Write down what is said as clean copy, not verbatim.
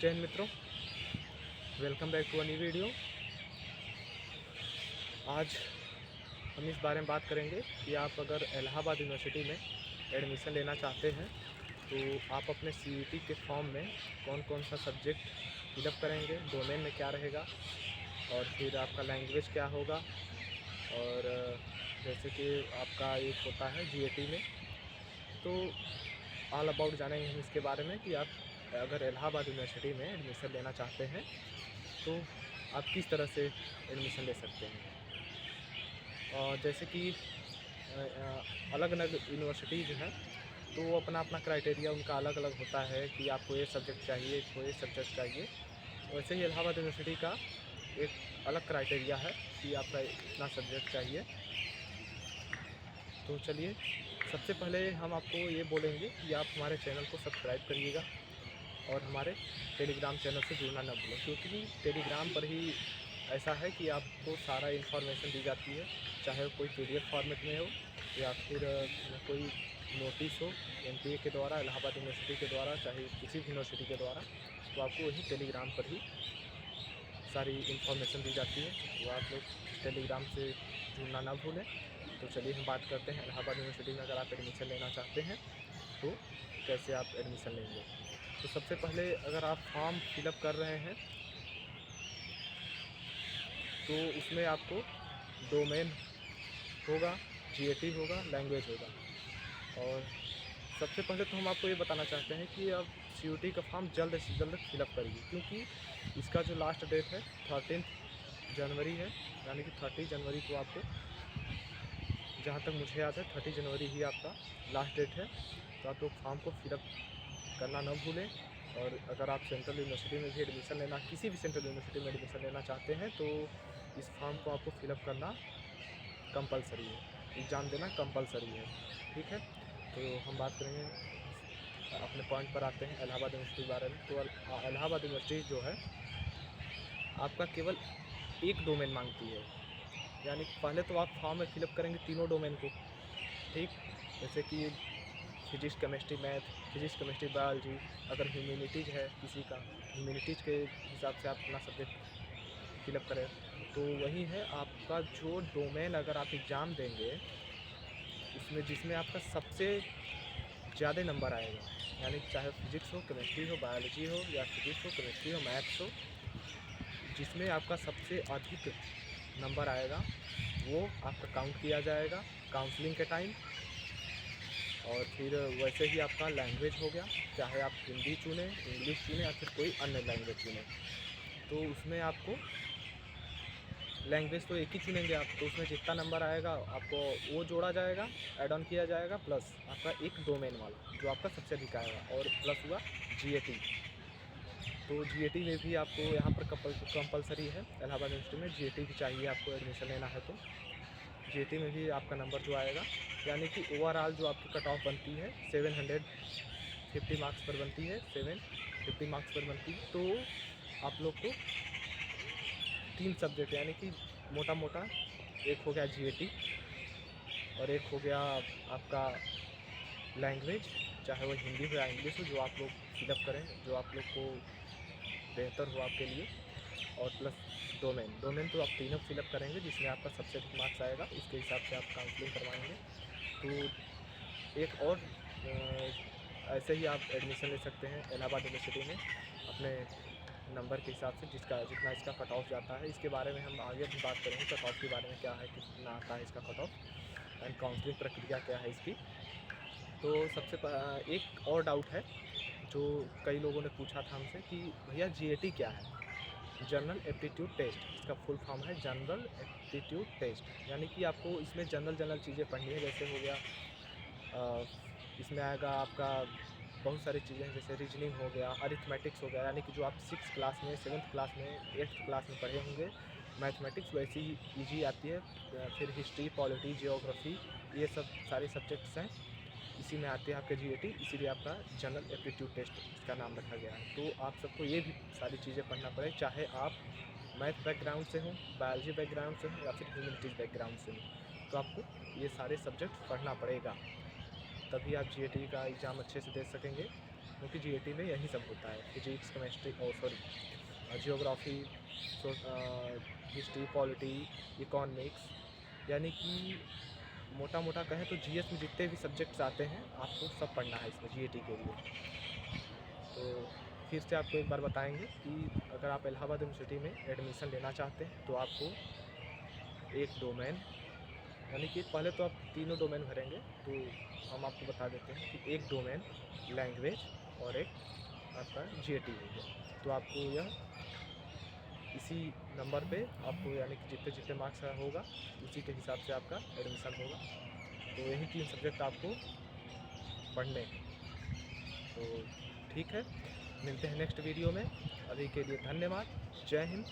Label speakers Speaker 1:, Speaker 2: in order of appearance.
Speaker 1: जय हिंद मित्रों, welcome back to a new video. आज हम इस बारे में बात करेंगे कि आप अगर इलाहाबाद यूनिवर्सिटी में एडमिशन लेना चाहते हैं तो आप अपने सीयूटी के फॉर्म में कौन कौन सा सब्जेक्ट फिलअप करेंगे, डोमेन में क्या रहेगा और फिर आपका लैंग्वेज क्या होगा। और जैसे कि आपका एक होता है जीएटी में, तो ऑल अबाउट जानेंगे हम इसके बारे में कि आप अगर इलाहाबाद यूनिवर्सिटी में एडमिशन लेना चाहते हैं तो आप किस तरह से एडमिशन ले सकते हैं। और जैसे कि अलग अलग यूनिवर्सिटीज़ हैं तो वो अपना अपना क्राइटेरिया उनका अलग अलग होता है कि आपको ये सब्जेक्ट चाहिए, इसको ये सब्जेक्ट चाहिए। वैसे ही इलाहाबाद यूनिवर्सिटी का एक अलग क्राइटेरिया है कि आपका इतना सब्जेक्ट चाहिए। तो चलिए, सबसे पहले हम आपको ये बोलेंगे कि आप हमारे चैनल को सब्सक्राइब करिएगा और हमारे टेलीग्राम चैनल से जुड़ना न भूलें, क्योंकि टेलीग्राम पर ही ऐसा है कि आपको सारा इन्फॉर्मेशन दी जाती है, चाहे कोई पीडीएफ फॉर्मेट में हो या फिर कोई नोटिस हो एनटीए के द्वारा, इलाहाबाद यूनिवर्सिटी के द्वारा, चाहे किसी भी यूनिवर्सिटी के द्वारा, तो आपको वही टेलीग्राम पर ही सारी इन्फॉर्मेशन दी जाती है। तो आप लोग टेलीग्राम से जुड़ना ना भूलें। तो चलिए हम बात करते हैं इलाहाबाद यूनिवर्सिटी में अगर आप एडमिशन लेना चाहते हैं तो कैसे आप एडमिशन लेंगे। तो सबसे पहले अगर आप फॉर्म फिलअप कर रहे हैं तो उसमें आपको डोमेन होगा, जीएटी होगा, लैंग्वेज होगा। और सबसे पहले तो हम आपको ये बताना चाहते हैं कि आप सीयूटी का फॉर्म जल्द से जल्द फिलअप करिए, क्योंकि इसका जो लास्ट डेट है 13 जनवरी है, यानी कि 30 जनवरी को आपको, जहाँ तक मुझे याद है 30 जनवरी ही आपका लास्ट डेट है। तो आप लोग फॉर्म को फिलअप करना न भूलें। और अगर आप सेंट्रल यूनिवर्सिटी में भी एडमिशन लेना, किसी भी सेंट्रल यूनिवर्सिटी में एडमिशन लेना चाहते हैं तो इस फॉर्म को आपको फिलअप करना कंपलसरी है, एग्ज़ाम देना कंपलसरी है। ठीक है, तो हम बात करेंगे, अपने पॉइंट पर आते हैं इलाहाबाद यूनिवर्सिटी के बारे में। तो इलाहाबाद यूनिवर्सिटी जो है आपका केवल एक डोमेन मांगती है, यानी पहले तो आप फॉर्म में फिलअप करेंगे तीनों डोमेन को, ठीक, जैसे कि physics chemistry math, physics chemistry biology. अगर ह्यूमैनिटीज़ है किसी का, ह्यूमैनिटीज़ के हिसाब से आप अपना सब्जेक्ट फिलअप करें। तो वही है आपका जो डोमेन अगर आप एग्ज़ाम देंगे उसमें, जिसमें आपका सबसे ज़्यादा नंबर आएगा, यानी चाहे फिजिक्स हो, केमिस्ट्री हो, बायोलॉजी हो, या फिजिक्स हो, केमिस्ट्री हो, मैथ्स हो, जिसमें आपका सबसे अधिक नंबर आएगा वो आपका काउंट किया जाएगा काउंसलिंग के टाइम। और फिर वैसे ही आपका लैंग्वेज हो गया, चाहे आप हिंदी चुनें, इंग्लिश चुनें या फिर कोई अन्य लैंग्वेज चुनें, तो उसमें आपको लैंग्वेज तो एक ही चुनेंगे आप, तो उसमें जितना नंबर आएगा आपको वो जोड़ा जाएगा, ऐड ऑन किया जाएगा, प्लस आपका एक डोमेन वाला जो आपका सबसे अधिक आएगा, और प्लस हुआ जीएटी। तो जीएटी में भी आपको यहाँ पर कंपलसरी है, इलाहाबाद यूनिवर्सिटी में जीएटी भी चाहिए आपको एडमिशन लेना है। तो जीएटी में भी आपका नंबर जो आएगा, यानी कि ओवरऑल जो आपकी कट ऑफ बनती है 750 मार्क्स पर बनती है, 750 मार्क्स पर बनती है। तो आप लोग को 3 सब्जेक्ट, यानी कि मोटा मोटा एक हो गया जीएटी और एक हो गया आपका लैंग्वेज, चाहे वो हिंदी हो या इंग्लिश हो, जो आप लोग फिलअप करें, जो आप लोग को बेहतर हो आपके लिए। और प्लस डोमेन तो आप तीनों फिलअप करेंगे, जिसमें आपका सबसे अधिक मार्क्स आएगा उसके हिसाब से आप काउंसलिंग करवाएंगे। तो एक और ऐसे ही आप एडमिशन ले सकते हैं इलाहाबाद यूनिवर्सिटी में अपने नंबर के हिसाब से, जितना इसका कट ऑफ जाता है। इसके बारे में हम आगे भी बात करेंगे, कट ऑफ के बारे में, क्या है, कितना आता है इसका कट ऑफ एंड काउंसलिंग प्रक्रिया क्या है इसकी। तो एक और डाउट है जो कई लोगों ने पूछा था हमसे कि भैया जीएटी क्या है। जनरल एप्टीट्यूड टेस्ट, इसका फुल फॉर्म है जनरल एप्टीट्यूड टेस्ट, यानी कि आपको इसमें जनरल चीज़ें पढ़नी है। जैसे हो गया इसमें आएगा आपका बहुत सारी चीज़ें हैं, जैसे रीजनिंग हो गया, अरिथमेटिक्स हो गया, यानी कि जो आप 6th क्लास में, 7th क्लास में, 8th क्लास में पढ़े होंगे मैथमेटिक्स, वैसी ही ईजी आती है। फिर हिस्ट्री, पॉलिटी, जियोग्राफी, ये सब सारे सब्जेक्ट्स हैं, इसी में आते हैं आपके जीएटी, इसीलिए आपका जनरल एप्टीट्यूड टेस्ट इसका नाम रखा गया है। तो आप सबको ये भी सारी चीज़ें पढ़ना पड़े, चाहे आप मैथ बैकग्राउंड से हों, बायोलॉजी बैकग्राउंड से हों या फिर ह्यूमैनिटीज़ बैकग्राउंड से हों, तो आपको ये सारे सब्जेक्ट पढ़ना पड़ेगा, तभी आप जीएटी का एग्ज़ाम अच्छे से दे सकेंगे। क्योंकि जीएटी में यही सब होता है, फिजिक्स, केमिस्ट्री और sorry geography, history, polity, economics, यानी कि मोटा मोटा कहें तो जीएस में जितने भी सब्जेक्ट्स आते हैं आपको सब पढ़ना है इसमें जीएटी के लिए। तो फिर से आपको एक बार बताएंगे कि अगर आप इलाहाबाद यूनिवर्सिटी में एडमिशन लेना चाहते हैं तो आपको एक डोमेन, यानी कि पहले तो आप तीनों डोमेन भरेंगे, तो हम आपको बता देते हैं कि एक डोमेन लैंग्वेज और एक आपका जीएटी हो गया। तो आपको यह इसी नंबर पे आपको, यानी कि जितने जितने मार्क्स होगा उसी के हिसाब से आपका एडमिशन होगा। तो यही 3 सब्जेक्ट आपको पढ़ने हैं। तो ठीक है, मिलते हैं नेक्स्ट वीडियो में। अभी के लिए धन्यवाद। जय हिंद,